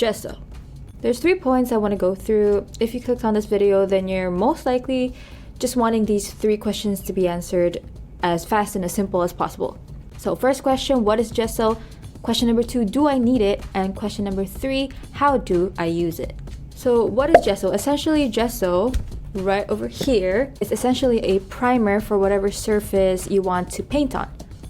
Gesso. There's 3 points I want to go through. If you clicked on this video, then you're most likely just wanting these 3 questions to be answered as fast and as simple as possible. So first question, what is Gesso? Question number 2, do I need it? And question number 3, how do I use it? So what is Gesso? Essentially, Gesso, right over here, is essentially a primer for whatever surface you want to paint on.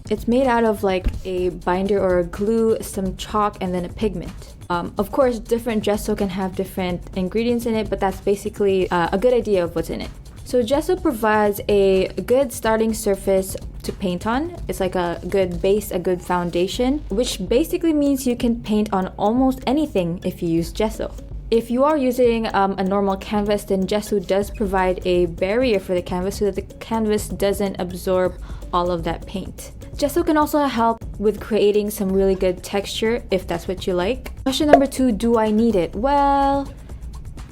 It's made out of like a binder or a glue, some chalk, and then a pigment. Of course, different Gesso can have different ingredients in it, but that's basically a good idea of what's in it. So Gesso provides a good starting surface to paint on. It's like a good base, a good foundation, which basically means you can paint on almost anything if you use Gesso. If you are using a normal canvas, then Gesso does provide a barrier for the canvas so that the canvas doesn't absorb all of that paint. Gesso can also help with creating some really good texture if that's what you like. Question number 2, do I need it? Well,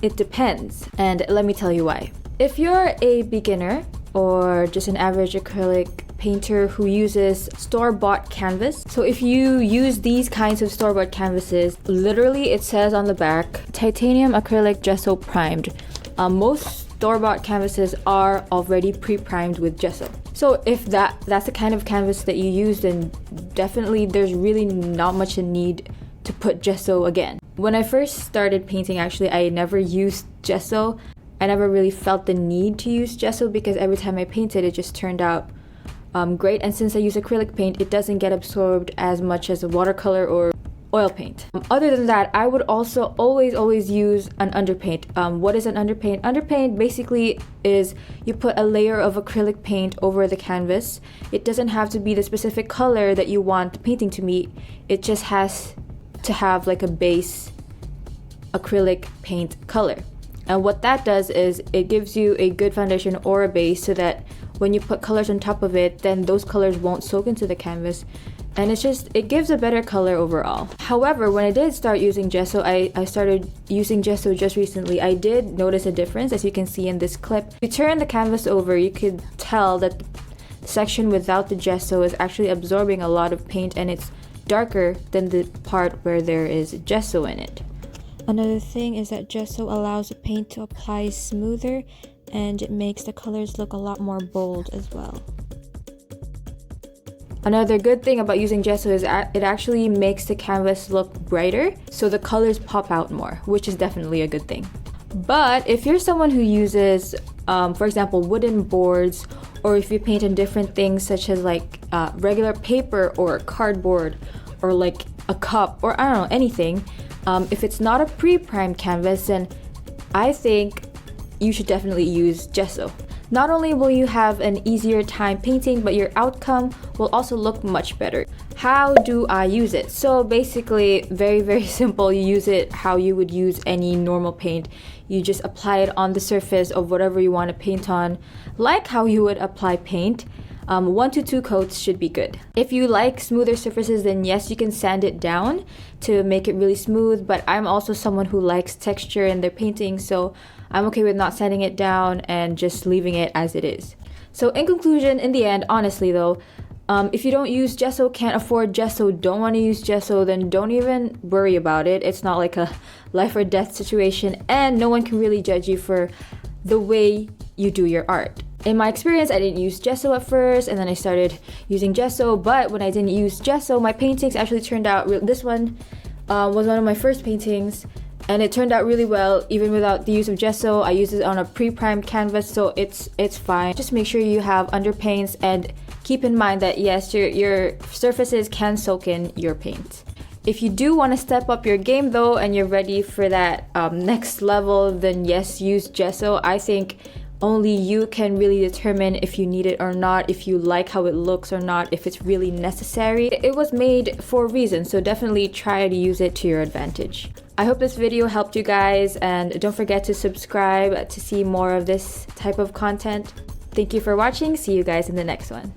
it depends, and let me tell you why. If you're a beginner or just an average acrylic painter who uses store-bought canvas, so if you use these kinds of store-bought canvases, literally it says on the back, titanium acrylic Gesso primed. Most store-bought canvases are already pre-primed with Gesso. So if that's the kind of canvas that you use, then definitely there's really not much a need to put Gesso again. When I first started painting, actually, I never used Gesso. I never really felt the need to use Gesso because every time I painted, it just turned out great. And since I use acrylic paint, it doesn't get absorbed as much as a watercolor or oil paint. Other than that, I would also always use an underpaint. What is an underpaint? Underpaint basically is you put a layer of acrylic paint over the canvas. It doesn't have to be the specific color that you want the painting to meet. It just has to have like a base acrylic paint color. And what that does is it gives you a good foundation or a base so that when you put colors on top of it, then those colors won't soak into the canvas. And it gives a better color overall. However, when I did start using Gesso, I started using Gesso just recently. I did notice a difference, as you can see in this clip. If you turn the canvas over, you could tell that the section without the Gesso is actually absorbing a lot of paint, and it's darker than the part where there is Gesso in it. Another thing is that Gesso allows the paint to apply smoother, and it makes the colors look a lot more bold as well. Another good thing about using Gesso is it actually makes the canvas look brighter, so the colors pop out more, which is definitely a good thing. But if you're someone who uses, for example, wooden boards, or if you paint on different things such as like regular paper or cardboard, or like a cup, or I don't know, anything, if it's not a pre-primed canvas, then I think you should definitely use Gesso. Not only will you have an easier time painting, but your outcome will also look much better. How do I use it? So basically, very simple. You use it how you would use any normal paint. You just apply it on the surface of whatever you want to paint on, like how you would apply paint. 1 to 2 coats should be good. If you like smoother surfaces, then yes, you can sand it down to make it really smooth, but I'm also someone who likes texture in their painting, so I'm okay with not sanding it down and just leaving it as it is. So in conclusion, in the end, honestly though, if you don't use Gesso, can't afford Gesso, don't want to use Gesso, then don't even worry about it. It's not like a life or death situation, and no one can really judge you for the way you do your art. In my experience, I didn't use Gesso at first, and then I started using Gesso, but when I didn't use Gesso, my paintings actually turned out this one was one of my first paintings, and it turned out really well even without the use of Gesso. I used it on a pre-primed canvas, so it's fine. Just make sure you have underpaints, and keep in mind that yes, your surfaces can soak in your paint. If you do want to step up your game though, and you're ready for that next level, then yes, use Gesso. I think only you can really determine if you need it or not, if you like how it looks or not, if it's really necessary. It was made for a reason, so definitely try to use it to your advantage. I hope this video helped you guys, and don't forget to subscribe to see more of this type of content. Thank you for watching. See you guys in the next one.